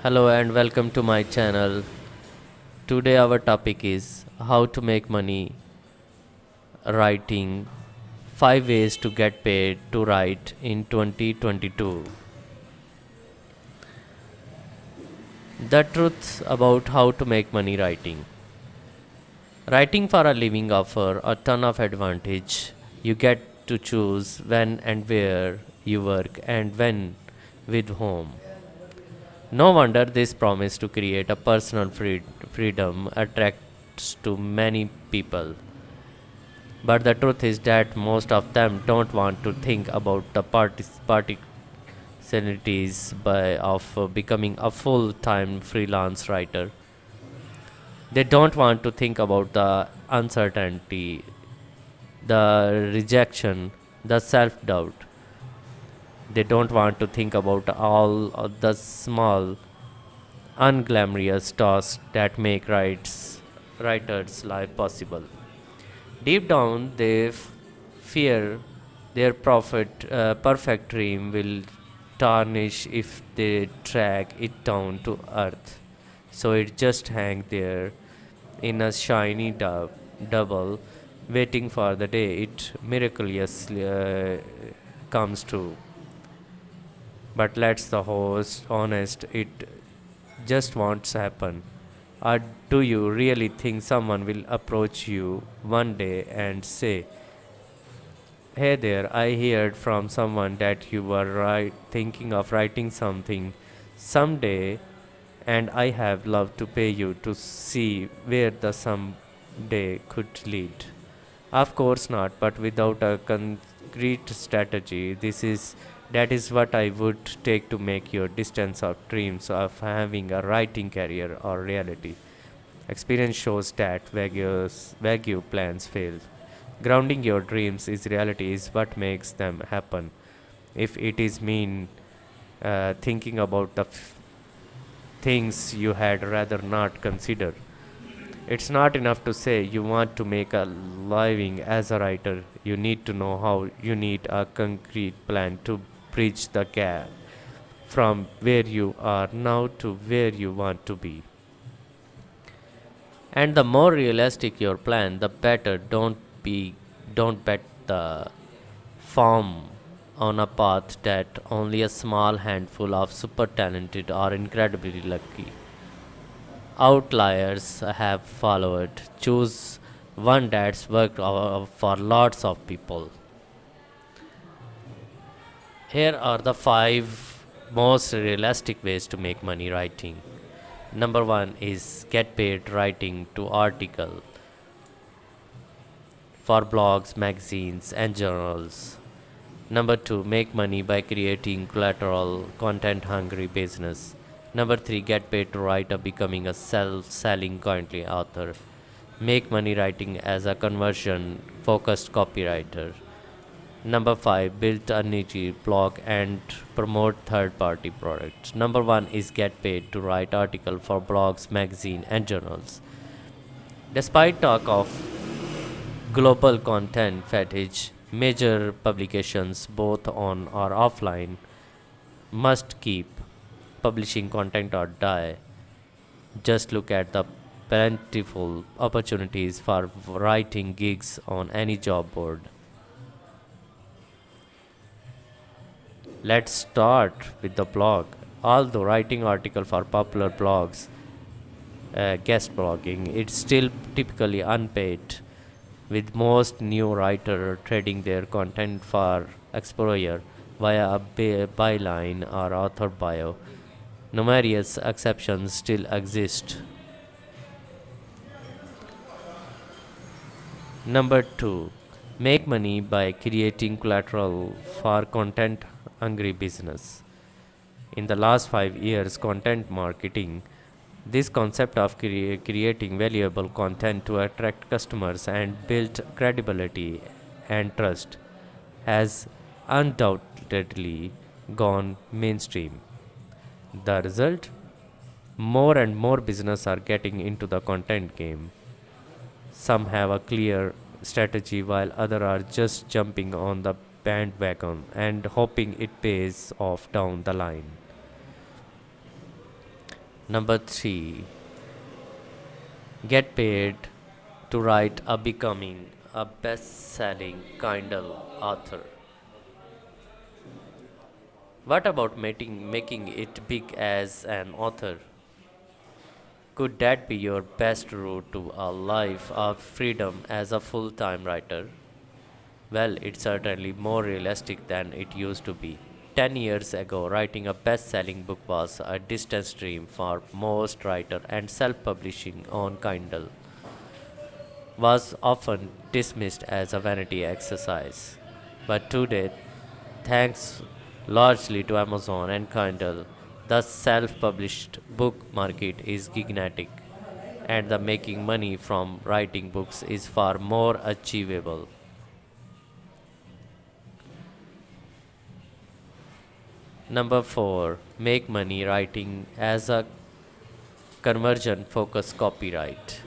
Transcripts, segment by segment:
Hello and welcome to my channel. Today our topic is how to make money writing 5 ways to get paid to write in 2022. The truth about how to make money writing. Writing for a living offer a ton of advantage. You get to choose when and where you work and when with whom. No wonder this promise to create a personal freedom attracts to many people. But the truth is that most of them don't want to think about the particularities of becoming a full-time freelance writer. They don't want to think about the uncertainty, the rejection, the self-doubt. They don't want to think about all of the small, unglamorous tasks that make writers' life possible. Deep down, they fear their perfect dream will tarnish if they drag it down to earth. So it just hangs there in a shiny double, waiting for the day it miraculously comes true. But let's the host honest, it just won't happen. Or do you really think someone will approach you one day and say, "Hey there, I heard from someone that you were thinking of writing something someday, and I have loved to pay you to see where the someday could lead." Of course not, but without a concrete strategy, that is what I would take to make your distance of dreams of having a writing career or reality. Experience shows that vague plans fail. Grounding your dreams is reality is what makes them happen. If it is mean thinking about the things you had rather not consider. It's not enough to say you want to make a living as a writer. You need to know how you need a concrete plan to bridge the gap from where you are now to where you want to be. And the more realistic your plan, the better. Don't bet the farm on a path that only a small handful of super talented or incredibly lucky outliers have followed. Choose one that's worked for lots of people. Here are the 5 most realistic ways to make money writing. Number 1 is get paid writing to article for blogs, magazines, and journals. Number 2, make money by creating collateral, content hungry business. Number 3, get paid to write or becoming a selling currently author. Make money writing as a conversion focused copywriter. Number 5, build a niche blog and promote third party products. Number 1 is get paid to write article for blogs, magazine, and journals. Despite talk of global content fetish, major publications, both on or offline, must keep publishing content or die. Just look at the plentiful opportunities for writing gigs on any job board. Let's start with the blog. Although writing article for popular blogs, guest blogging, it's still typically unpaid, with most new writer trading their content for exposure via a byline or author bio. Numerous exceptions still exist. Number 2, make money by creating collateral for content hungry business. In the last 5 years, content marketing, this concept of creating valuable content to attract customers and build credibility and trust, has undoubtedly gone mainstream. The result? More and more businesses are getting into the content game. Some have a clear strategy while others are just jumping on the bandwagon and hoping it pays off down the line. Number 3, get paid to write a becoming a best-selling Kindle author. What about making it big as an author? Could that be your best route to a life of freedom as a full-time writer? Well, it's certainly more realistic than it used to be. 10 years ago, writing a best selling book was a distant dream for most writers, and self publishing on Kindle was often dismissed as a vanity exercise. But today, thanks largely to Amazon and Kindle, the self published book market is gigantic, and the making money from writing books is far more achievable. Number 4, make money writing as a conversion focused copyright.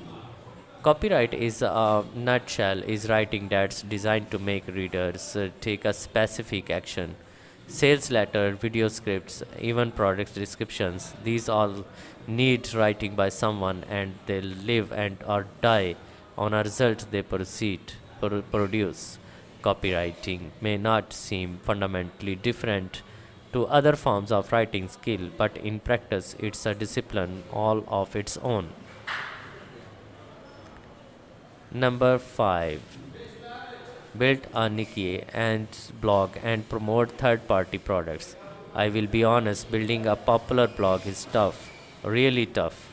Copyright is a nutshell is writing that's designed to make readers take a specific action. Sales letter, video scripts, even product descriptions, these all need writing by someone and they live and or die on a result they produce. Copywriting may not seem fundamentally different to other forms of writing skill, but in practice it's a discipline all of its own. Number 5, build a Nikkei and blog and promote third party products. I will be honest, building a popular blog is tough, really tough.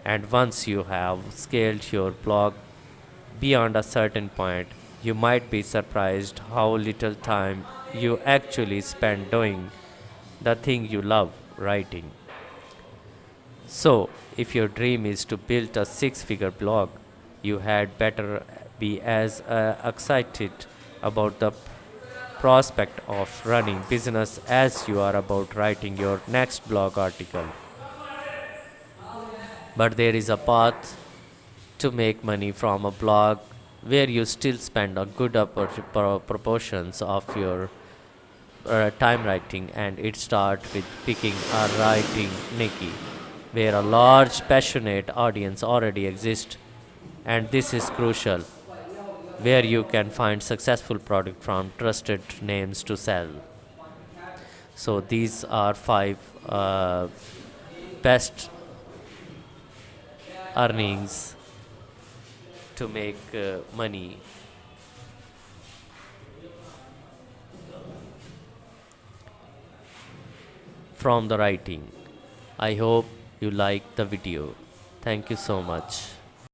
And once you have scaled your blog beyond a certain point, you might be surprised how little time you actually spend doing the thing you love, writing. So, if your dream is to build a six-figure blog, you had better be as excited about the prospect of running business as you are about writing your next blog article. But there is a path to make money from a blog where you still spend a good proportions of your time writing, and it starts with picking a writing Nikki where a large passionate audience already exists, and this is crucial, where you can find successful product from trusted names to sell. So these are 5 best earnings to make money from the writing. I hope you like the video. Thank you so much.